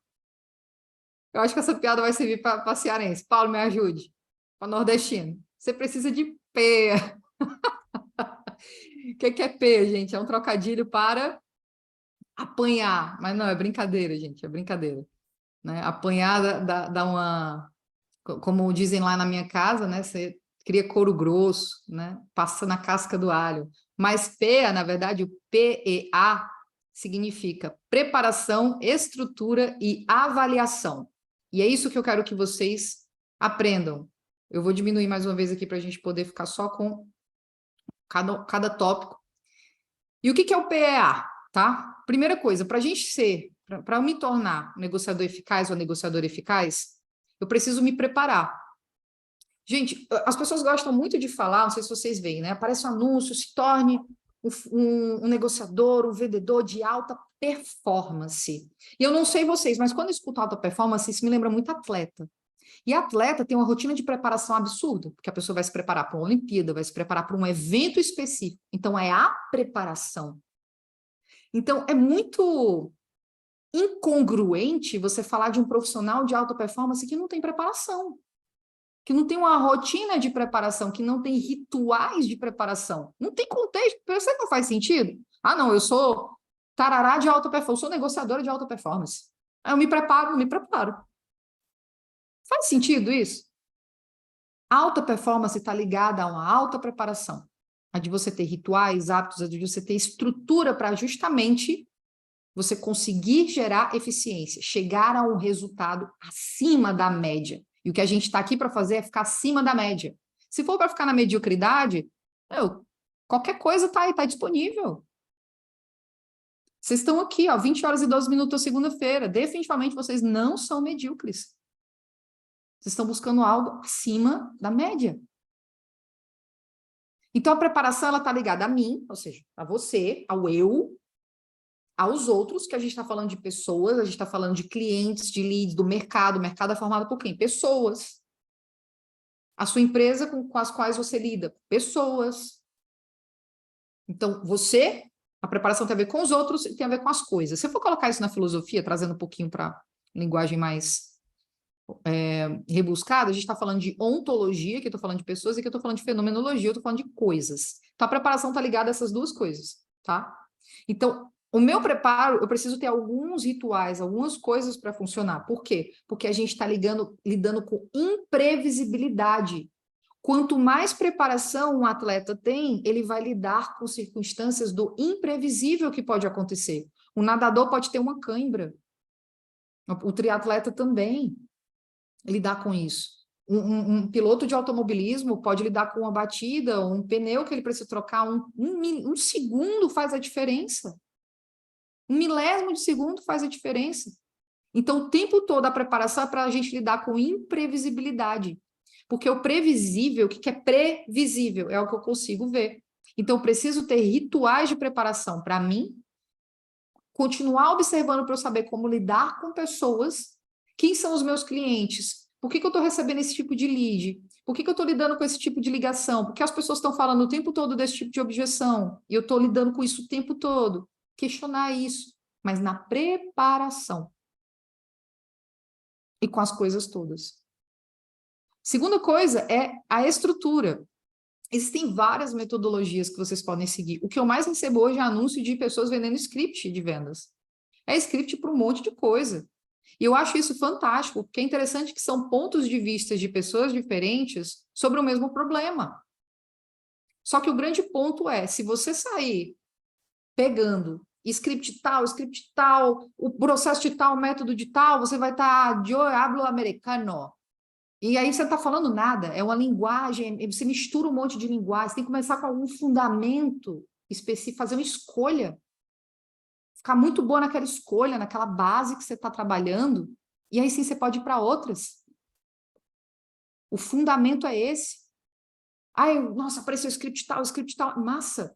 Eu acho que essa piada vai servir para cearense. Paulo, me ajude. Para nordestino. Você precisa de PEA. O que é PEA, gente? É um trocadilho para apanhar. Mas não, é brincadeira, gente. É brincadeira. Né? Apanhar dá uma... Como dizem lá na minha casa, né? Você cria couro grosso, né? Passa na casca do alho. Mas PEA, na verdade, o PEA significa preparação, estrutura e avaliação. E é isso que eu quero que vocês aprendam. Eu vou diminuir mais uma vez aqui para a gente poder ficar só com cada tópico. E o que é o PEA, tá? Primeira coisa, para a gente para eu me tornar um negociador eficaz ou negociadora eficaz, eu preciso me preparar. Gente, as pessoas gostam muito de falar, não sei se vocês veem, né? Aparece um anúncio, se torne um negociador, um vendedor de alta performance. E eu não sei vocês, mas quando eu escuto alta performance, isso me lembra muito atleta. E atleta tem uma rotina de preparação absurda, porque a pessoa vai se preparar para uma Olimpíada, vai se preparar para um evento específico. Então, é a preparação. Então, é muito incongruente você falar de um profissional de alta performance que não tem preparação, que não tem uma rotina de preparação, que não tem rituais de preparação. Não tem contexto. Você que não faz sentido? Ah, não, eu sou tarará de alta performance, eu sou negociadora de alta performance. Eu me preparo, me preparo. Faz sentido isso? Alta performance está ligada a uma alta preparação. A de você ter rituais, hábitos, a de você ter estrutura para justamente você conseguir gerar eficiência, chegar a um resultado acima da média. E o que a gente está aqui para fazer é ficar acima da média. Se for para ficar na mediocridade, qualquer coisa está aí, está disponível. Vocês estão aqui, ó, 20 horas e 12 minutos segunda-feira. Definitivamente vocês não são medíocres. Vocês estão buscando algo acima da média. Então, a preparação está ligada a mim, ou seja, a você, ao eu, aos outros, que a gente está falando de pessoas, a gente está falando de clientes, de leads, do mercado. O mercado é formado por quem? Pessoas. A sua empresa com as quais você lida? Pessoas. Então, a preparação tem a ver com os outros e tem a ver com as coisas. Se eu for colocar isso na filosofia, trazendo um pouquinho para linguagem mais rebuscada, a gente está falando de ontologia, que eu estou falando de pessoas, e que eu estou falando de fenomenologia, eu estou falando de coisas. Então, a preparação está ligada a essas duas coisas, tá? Então, o meu preparo, eu preciso ter alguns rituais, algumas coisas para funcionar. Por quê? Porque a gente está lidando com imprevisibilidade. Quanto mais preparação um atleta tem, ele vai lidar com circunstâncias do imprevisível que pode acontecer. O nadador pode ter uma cãibra, o triatleta também lidar com isso. Um piloto de automobilismo pode lidar com uma batida, um pneu que ele precisa trocar, um segundo faz a diferença. Um milésimo de segundo faz a diferença. Então, o tempo todo a preparação é para a gente lidar com imprevisibilidade. Porque o previsível, o que é previsível? É o que eu consigo ver. Então, eu preciso ter rituais de preparação para mim, continuar observando para eu saber como lidar com pessoas. Quem são os meus clientes? Por que eu estou recebendo esse tipo de lead? Por que eu estou lidando com esse tipo de ligação? Porque as pessoas estão falando o tempo todo desse tipo de objeção e eu estou lidando com isso o tempo todo. Questionar isso, mas na preparação e com as coisas todas. Segunda coisa é a estrutura. Existem várias metodologias que vocês podem seguir. O que eu mais recebo hoje é anúncio de pessoas vendendo script de vendas. É script para um monte de coisa. E eu acho isso fantástico, porque é interessante que são pontos de vista de pessoas diferentes sobre o mesmo problema. Só que o grande ponto é, se você sair pegando script tal, o processo de tal, o método de tal, você vai estar yo hablo americano. E aí você não está falando nada, é uma linguagem, você mistura um monte de linguagem, você tem que começar com algum fundamento específico, fazer uma escolha, ficar muito boa naquela escolha, naquela base que você está trabalhando, e aí sim você pode ir para outras. O fundamento é esse. Ai, nossa, apareceu script tal, massa.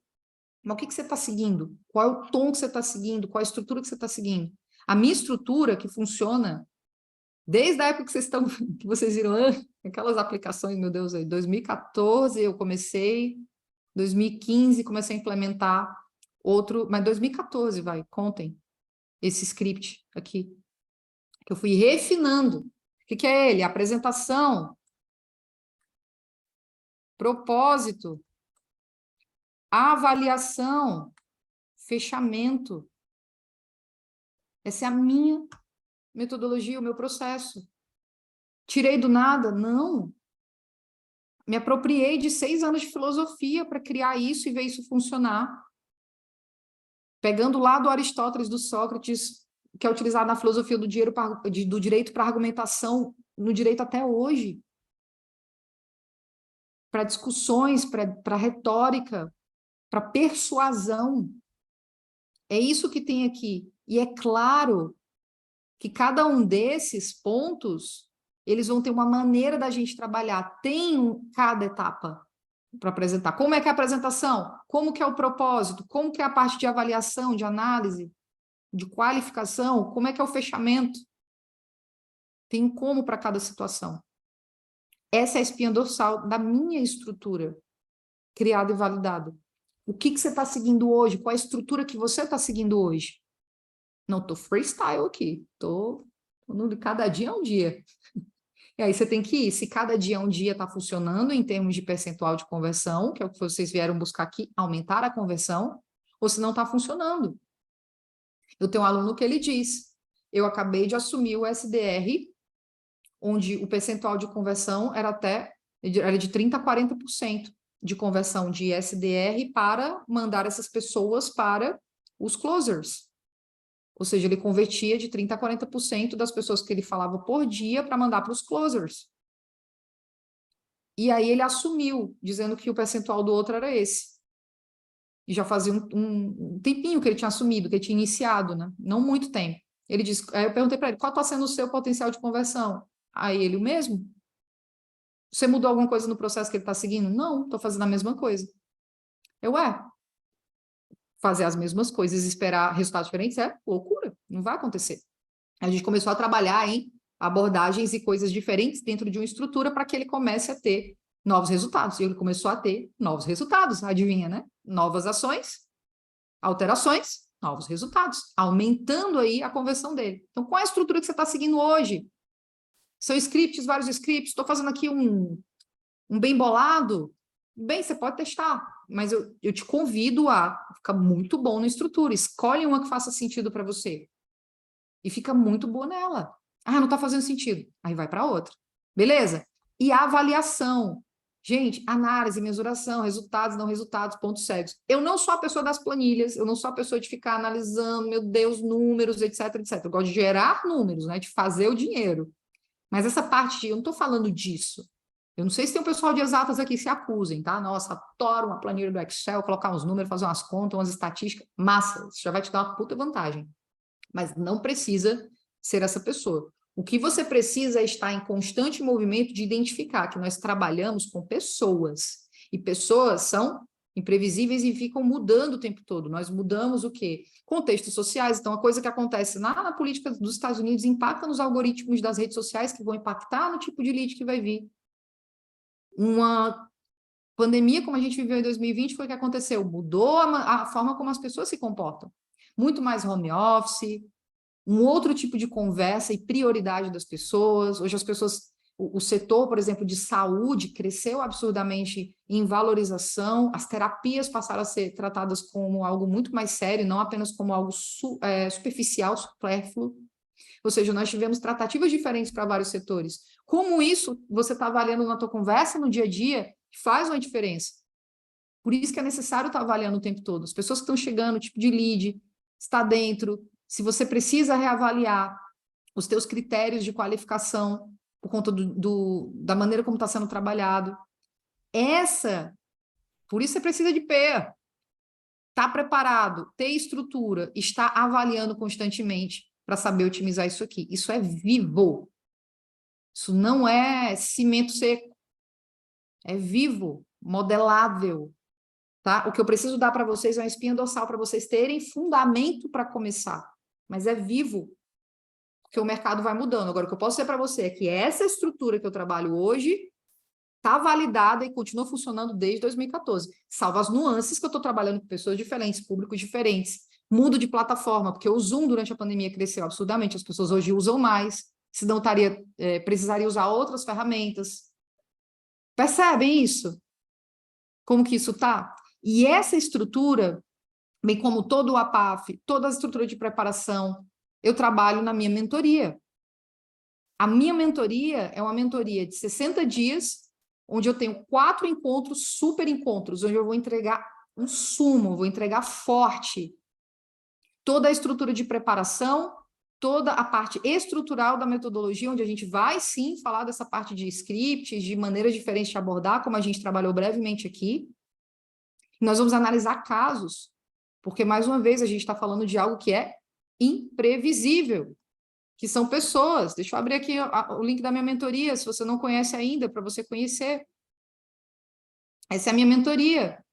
Mas o que você está seguindo? Qual é o tom que você está seguindo? Qual é a estrutura que você está seguindo? A minha estrutura, que funciona desde a época que vocês viram aquelas aplicações, meu Deus, aí, 2014 eu comecei, 2015 comecei a implementar outro, mas 2014, contem, esse script aqui, que eu fui refinando. O que é ele? Apresentação, propósito, avaliação, fechamento. Essa é a minha metodologia, o meu processo. Tirei do nada? Não. Me apropriei de 6 anos de filosofia para criar isso e ver isso funcionar. Pegando lá do Aristóteles, do Sócrates, que é utilizado na filosofia do direito para argumentação, no direito até hoje. Para discussões, para retórica, para persuasão. É isso que tem aqui. E é claro que cada um desses pontos, eles vão ter uma maneira da gente trabalhar. Tem cada etapa para apresentar. Como é que é a apresentação? Como que é o propósito? Como que é a parte de avaliação, de análise, de qualificação? Como é que é o fechamento? Tem um como para cada situação. Essa é a espinha dorsal da minha estrutura, criada e validada. O que você está seguindo hoje? Qual a estrutura que você está seguindo hoje? Não, estou freestyle aqui. Estou no cada dia é um dia. E aí você tem que ir. Se cada dia é um dia está funcionando em termos de percentual de conversão, que é o que vocês vieram buscar aqui, aumentar a conversão, ou se não está funcionando. Eu tenho um aluno que ele diz, eu acabei de assumir o SDR, onde o percentual de conversão era de 30% a 40% de conversão de SDR para mandar essas pessoas para os closers. Ou seja, ele convertia de 30% a 40% das pessoas que ele falava por dia para mandar para os closers. E aí ele assumiu, dizendo que o percentual do outro era esse. E já fazia um tempinho que ele tinha assumido, que ele tinha iniciado, né? Não muito tempo. Ele disse, aí eu perguntei para ele, qual está sendo o seu potencial de conversão? Aí ele, o mesmo? Você mudou alguma coisa no processo que ele está seguindo? Não, estou fazendo a mesma coisa. fazer as mesmas coisas e esperar resultados diferentes é loucura, não vai acontecer. A gente começou a trabalhar em abordagens e coisas diferentes dentro de uma estrutura para que ele comece a ter novos resultados. E ele começou a ter novos resultados, adivinha, né? Novas ações, alterações, novos resultados, aumentando aí a conversão dele. Então, qual é a estrutura que você está seguindo hoje? São scripts, vários scripts, estou fazendo aqui um bem bolado. Bem, você pode testar, mas eu te convido a ficar muito bom na estrutura. Escolhe uma que faça sentido para você. E fica muito boa nela. Ah, não está fazendo sentido. Aí vai para outra. Beleza? E a avaliação. Gente, análise, mensuração, resultados, não resultados, pontos cegos. Eu não sou a pessoa das planilhas, eu não sou a pessoa de ficar analisando, meu Deus, números, etc, etc. Eu gosto de gerar números, né? De fazer o dinheiro. Mas essa parte, eu não estou falando disso. Eu não sei se tem um pessoal de exatas aqui que se acusem, tá? Nossa, adoro uma planilha do Excel, colocar uns números, fazer umas contas, umas estatísticas. Massa, isso já vai te dar uma puta vantagem. Mas não precisa ser essa pessoa. O que você precisa é estar em constante movimento de identificar que nós trabalhamos com pessoas. E pessoas são imprevisíveis e ficam mudando o tempo todo. Nós mudamos o quê? Contextos sociais. Então, a coisa que acontece na política dos Estados Unidos impacta nos algoritmos das redes sociais, que vão impactar no tipo de lead que vai vir. Uma pandemia, como a gente viveu em 2020, foi o que aconteceu. Mudou a forma como as pessoas se comportam. Muito mais home office, um outro tipo de conversa e prioridade das pessoas. Hoje as pessoas, o setor, por exemplo, de saúde cresceu absurdamente em valorização, as terapias passaram a ser tratadas como algo muito mais sério, não apenas como algo superficial, supérfluo. Ou seja, nós tivemos tratativas diferentes para vários setores. Como isso você está avaliando na tua conversa no dia a dia faz uma diferença. Por isso que é necessário estar avaliando o tempo todo. As pessoas que estão chegando, o tipo de lead, está dentro, se você precisa reavaliar os teus critérios de qualificação por conta da maneira como está sendo trabalhado. Por isso você precisa de PEA. Está preparado, ter estrutura, está avaliando constantemente para saber otimizar isso aqui. Isso é vivo. Isso não é cimento seco. É vivo, modelável. Tá? O que eu preciso dar para vocês é uma espinha dorsal para vocês terem fundamento para começar. Mas é vivo, porque o mercado vai mudando. Agora, o que eu posso dizer para você é que essa estrutura que eu trabalho hoje está validada e continua funcionando desde 2014, salvo as nuances que eu estou trabalhando com pessoas diferentes, públicos diferentes. Mudo de plataforma, porque o Zoom durante a pandemia cresceu absurdamente, as pessoas hoje usam mais, se não precisaria usar outras ferramentas. Percebem isso? Como que isso está? E essa estrutura, bem como todo o APAF, toda a estrutura de preparação, eu trabalho na minha mentoria. A minha mentoria é uma mentoria de 60 dias, onde eu tenho 4 encontros, super encontros, onde eu vou entregar um sumo, vou entregar forte toda a estrutura de preparação, toda a parte estrutural da metodologia, onde a gente vai, sim, falar dessa parte de scripts, de maneiras diferentes de abordar, como a gente trabalhou brevemente aqui. Nós vamos analisar casos, porque, mais uma vez, a gente está falando de algo que é imprevisível, que são pessoas. Deixa eu abrir aqui o link da minha mentoria, se você não conhece ainda, para você conhecer. Essa é a minha mentoria.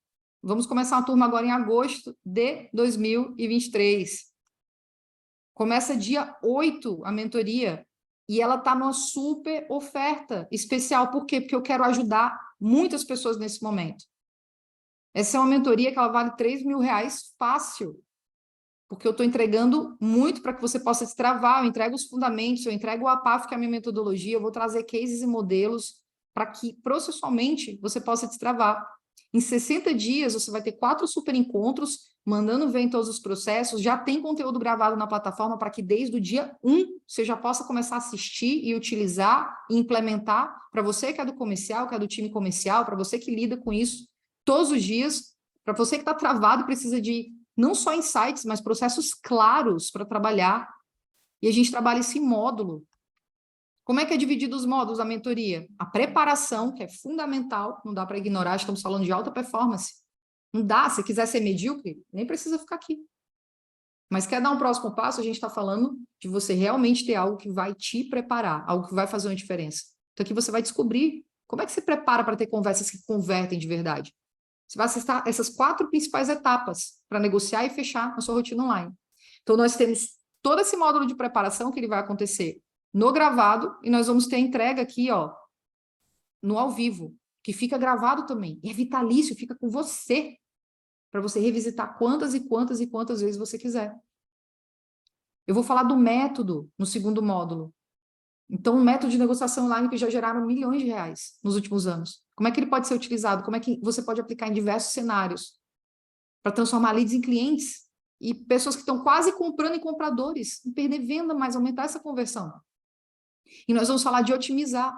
Vamos começar uma turma agora em agosto de 2023. Começa dia 8 a mentoria, e ela está numa super oferta especial. Por quê? Porque eu quero ajudar muitas pessoas nesse momento. Essa é uma mentoria que ela vale R$3.000 fácil, porque eu estou entregando muito para que você possa destravar. Eu entrego os fundamentos, eu entrego o APAF, que é a minha metodologia, eu vou trazer cases e modelos para que, processualmente, você possa destravar. Em 60 dias, você vai ter 4 super encontros, mandando ver em todos os processos, já tem conteúdo gravado na plataforma para que desde o dia 1 você já possa começar a assistir e utilizar e implementar para você que é do comercial, que é do time comercial, para você que lida com isso todos os dias, para você que está travado e precisa de não só insights, mas processos claros para trabalhar. E a gente trabalha esse módulo. Como é que é dividido os módulos da mentoria? A preparação, que é fundamental, não dá para ignorar, estamos falando de alta performance. Não dá, se quiser ser medíocre, nem precisa ficar aqui. Mas quer dar um próximo passo, a gente está falando de você realmente ter algo que vai te preparar, algo que vai fazer uma diferença. Então aqui você vai descobrir como é que você prepara para ter conversas que convertem de verdade. Você vai acessar essas 4 principais etapas para negociar e fechar a sua rotina online. Então, nós temos todo esse módulo de preparação que ele vai acontecer no gravado e nós vamos ter a entrega aqui, ó, no ao vivo, que fica gravado também. E é vitalício, fica com você, para você revisitar quantas e quantas e quantas vezes você quiser. Eu vou falar do método no segundo módulo. Então, um método de negociação online que já geraram milhões de reais nos últimos anos. Como é que ele pode ser utilizado? Como é que você pode aplicar em diversos cenários para transformar leads em clientes e pessoas que estão quase comprando em compradores, não perder venda, mas aumentar essa conversão. E nós vamos falar de otimizar,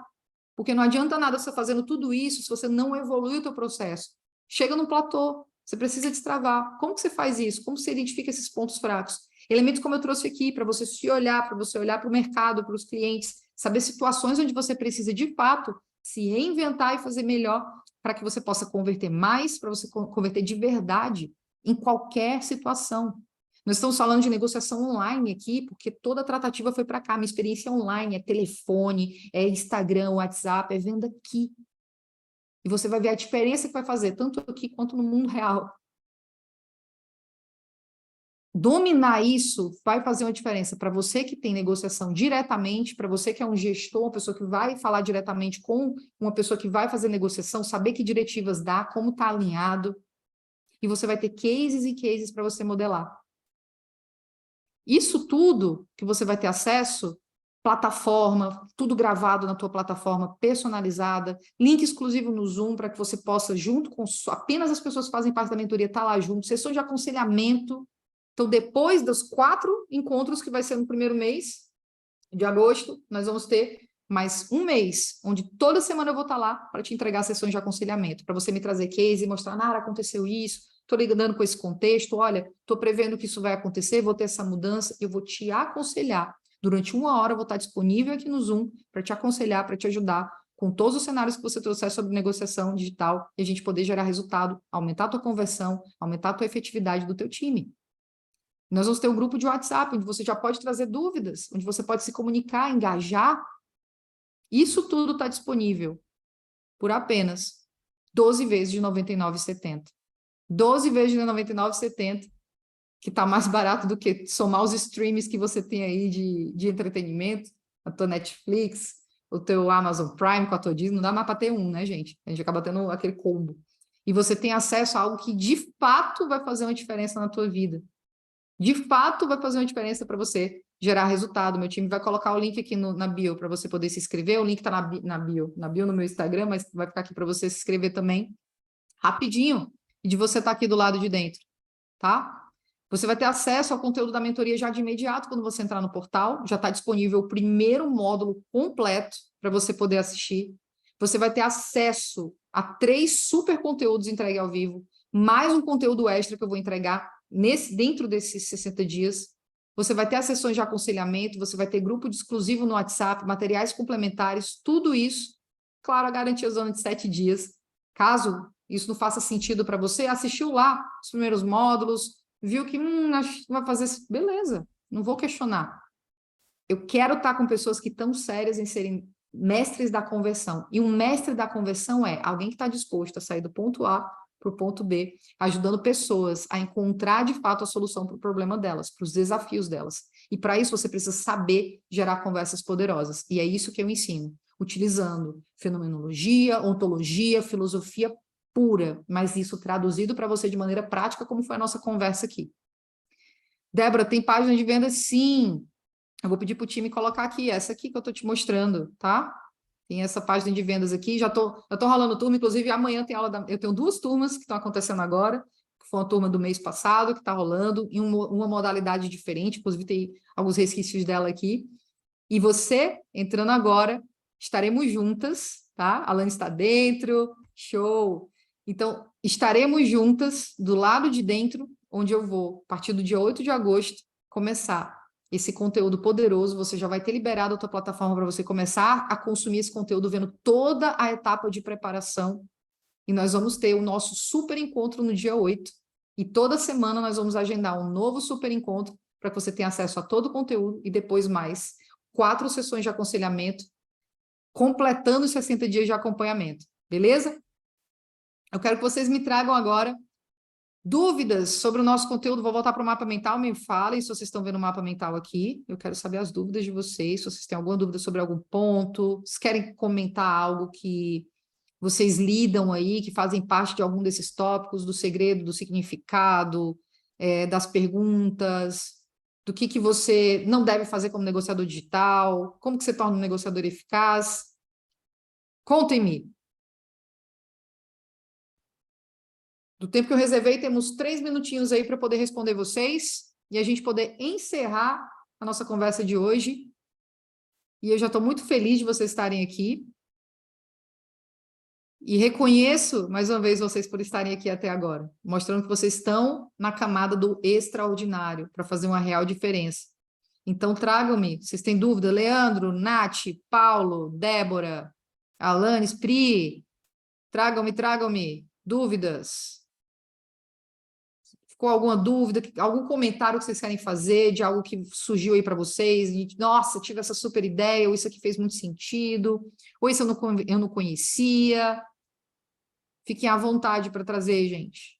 porque não adianta nada você fazendo tudo isso se você não evolui o teu processo. Chega num platô, você precisa destravar. Como que você faz isso? Como você identifica esses pontos fracos? Elementos como eu trouxe aqui, para você se olhar, para você olhar para o mercado, para os clientes, saber situações onde você precisa, de fato, se reinventar e fazer melhor para que você possa converter mais, para você converter de verdade em qualquer situação. Nós estamos falando de negociação online aqui, porque toda a tratativa foi para cá. Minha experiência é online, é telefone, é Instagram, WhatsApp, é venda aqui. E você vai ver a diferença que vai fazer, tanto aqui quanto no mundo real. Dominar isso vai fazer uma diferença para você que tem negociação diretamente, para você que é um gestor, uma pessoa que vai falar diretamente com uma pessoa que vai fazer negociação, saber que diretivas dá, como está alinhado, e você vai ter cases e cases para você modelar. Isso tudo que você vai ter acesso, plataforma, tudo gravado na tua plataforma personalizada, link exclusivo no Zoom para que você possa, junto com apenas as pessoas que fazem parte da mentoria, estar lá junto, sessão de aconselhamento. Então, depois dos 4 encontros que vai ser no primeiro mês de agosto, nós vamos ter mais um mês, onde toda semana eu vou estar lá para te entregar sessões de aconselhamento, para você me trazer case e mostrar, Nara, aconteceu isso, estou lidando com esse contexto, olha, estou prevendo que isso vai acontecer, vou ter essa mudança, eu vou te aconselhar. Durante 1 hora eu vou estar disponível aqui no Zoom para te aconselhar, para te ajudar com todos os cenários que você trouxer sobre negociação digital e a gente poder gerar resultado, aumentar a tua conversão, aumentar a tua efetividade do teu time. Nós vamos ter um grupo de WhatsApp, onde você já pode trazer dúvidas, onde você pode se comunicar, engajar. Isso tudo está disponível por apenas 12 vezes de R$ 99,70. 12 vezes de R$ 99,70, que está mais barato do que somar os streams que você tem aí de entretenimento, a tua Netflix, o teu Amazon Prime com a tua Disney, não dá mais para ter um, né, gente? A gente acaba tendo aquele combo. E você tem acesso a algo que, de fato, vai fazer uma diferença na tua vida. De fato, vai fazer uma diferença para você gerar resultado. Meu time vai colocar o link aqui na bio para você poder se inscrever. O link está na bio no meu Instagram, mas vai ficar aqui para você se inscrever também, rapidinho, e de você estar aqui do lado de dentro, tá? Você vai ter acesso ao conteúdo da mentoria já de imediato quando você entrar no portal. Já está disponível o primeiro módulo completo para você poder assistir. Você vai ter acesso a 3 super conteúdos entregues ao vivo, mais um conteúdo extra que eu vou entregar dentro desses 60 dias. Você vai ter as sessões de aconselhamento, você vai ter grupo exclusivo no WhatsApp, materiais complementares, tudo isso. Claro, a garantia zona de 7 dias. Caso isso não faça sentido para você, assistiu lá os primeiros módulos, viu que acho que vai fazer isso, beleza, não vou questionar. Eu quero estar com pessoas que estão sérias em serem mestres da conversão. E um mestre da conversão é alguém que está disposto a sair do ponto A para o ponto B, ajudando pessoas a encontrar de fato a solução para o problema delas, para os desafios delas. E para isso você precisa saber gerar conversas poderosas. E é isso que eu ensino, utilizando fenomenologia, ontologia, filosofia pura, mas isso traduzido para você de maneira prática, como foi a nossa conversa aqui. Débora, tem página de venda? Sim. Eu vou pedir para o time colocar aqui, essa aqui que eu estou te mostrando, tá? Tem essa página de vendas aqui, já tô rolando turma, inclusive amanhã tem aula, eu tenho 2 turmas que estão acontecendo agora, que foi uma turma do mês passado, que está rolando, em uma modalidade diferente, inclusive tem alguns resquícios dela aqui. E você, entrando agora, estaremos juntas, tá? A Alane está dentro, show! Então, estaremos juntas do lado de dentro, onde eu vou, a partir do dia 8 de agosto, começar esse conteúdo poderoso. Você já vai ter liberado a tua plataforma para você começar a consumir esse conteúdo, vendo toda a etapa de preparação. E nós vamos ter o nosso super encontro no dia 8. E toda semana nós vamos agendar um novo super encontro para que você tenha acesso a todo o conteúdo e depois mais 4 sessões de aconselhamento, completando os 60 dias de acompanhamento. Beleza? Eu quero que vocês me tragam agora dúvidas sobre o nosso conteúdo. Vou voltar para o mapa mental, me falem se vocês estão vendo o mapa mental aqui. Eu quero saber as dúvidas de vocês, se vocês têm alguma dúvida sobre algum ponto, se querem comentar algo que vocês lidam aí, que fazem parte de algum desses tópicos, do segredo, do significado, das perguntas, do que você não deve fazer como negociador digital, como que você torna um negociador eficaz. Contem-me. Do tempo que eu reservei, temos 3 minutinhos aí para poder responder vocês e a gente poder encerrar a nossa conversa de hoje. E eu já estou muito feliz de vocês estarem aqui. E reconheço, mais uma vez, vocês por estarem aqui até agora, mostrando que vocês estão na camada do extraordinário, para fazer uma real diferença. Então, tragam-me, vocês têm dúvida? Leandro, Nath, Paulo, Débora, Alanis, Pri, tragam-me, dúvidas. Ficou alguma dúvida, algum comentário que vocês querem fazer de algo que surgiu aí para vocês? Nossa, tive essa super ideia, ou isso aqui fez muito sentido, ou isso eu não conhecia. Fiquem à vontade para trazer, gente.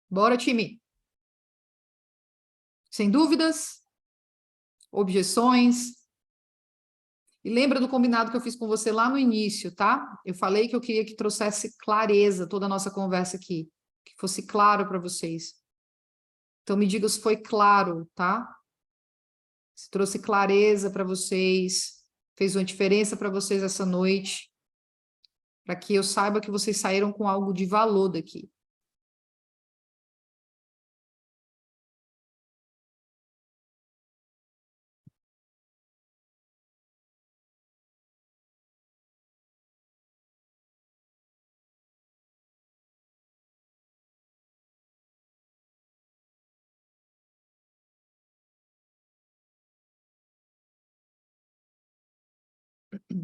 Bora, time. Sem dúvidas? Objeções? E lembra do combinado que eu fiz com você lá no início, tá? Eu falei que eu queria que trouxesse clareza toda a nossa conversa aqui, que fosse claro para vocês. Então me diga se foi claro, tá? Se trouxe clareza para vocês, fez uma diferença para vocês essa noite, para que eu saiba que vocês saíram com algo de valor daqui.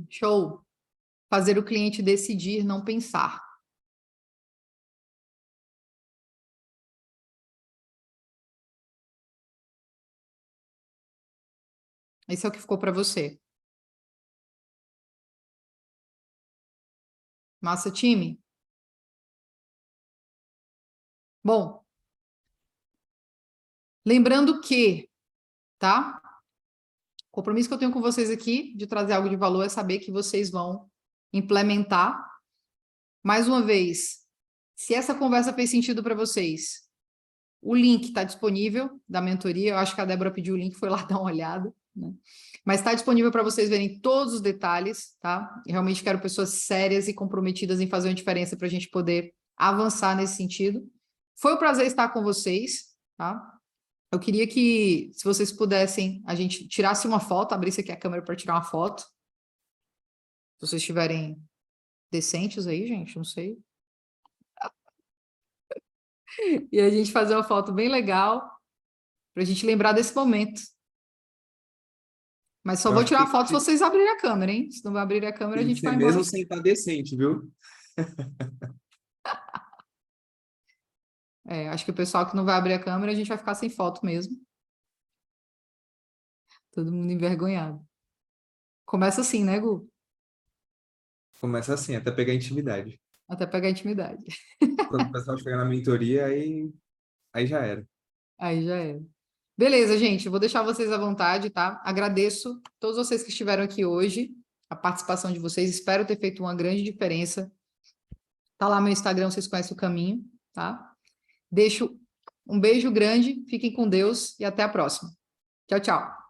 Show. Fazer o cliente decidir, não pensar. Esse é o que ficou para você. Massa, time? Bom, lembrando que, tá? O compromisso que eu tenho com vocês aqui de trazer algo de valor é saber que vocês vão implementar. Mais uma vez, se essa conversa fez sentido para vocês, o link está disponível da mentoria. Eu acho que a Débora pediu o link, foi lá dar uma olhada, né? Mas está disponível para vocês verem todos os detalhes, tá? Eu realmente quero pessoas sérias e comprometidas em fazer uma diferença para a gente poder avançar nesse sentido. Foi um prazer estar com vocês, tá? Eu queria que, se vocês pudessem, a gente tirasse uma foto, abrisse aqui a câmera para tirar uma foto. Se vocês estiverem decentes aí, gente, não sei. E a gente fazer uma foto bem legal, para a gente lembrar desse momento. Mas só Eu vou acho que tirar a tem foto se que vocês abrirem a câmera, hein? Se não abrirem a câmera, a tem que gente ser vai embora. mesmo sem estar decente, viu? Acho que o pessoal que não vai abrir a câmera, a gente vai ficar sem foto mesmo. Todo mundo envergonhado. Começa assim, né, Gu? Começa assim, até pegar intimidade. Até pegar intimidade. Quando o pessoal chegar na mentoria, aí já era. Aí já é. Beleza, gente. Eu vou deixar vocês à vontade, tá? Agradeço todos vocês que estiveram aqui hoje, a participação de vocês. Espero ter feito uma grande diferença. Tá lá meu Instagram, vocês conhecem o caminho, tá? Deixo um beijo grande, fiquem com Deus e até a próxima. Tchau, tchau.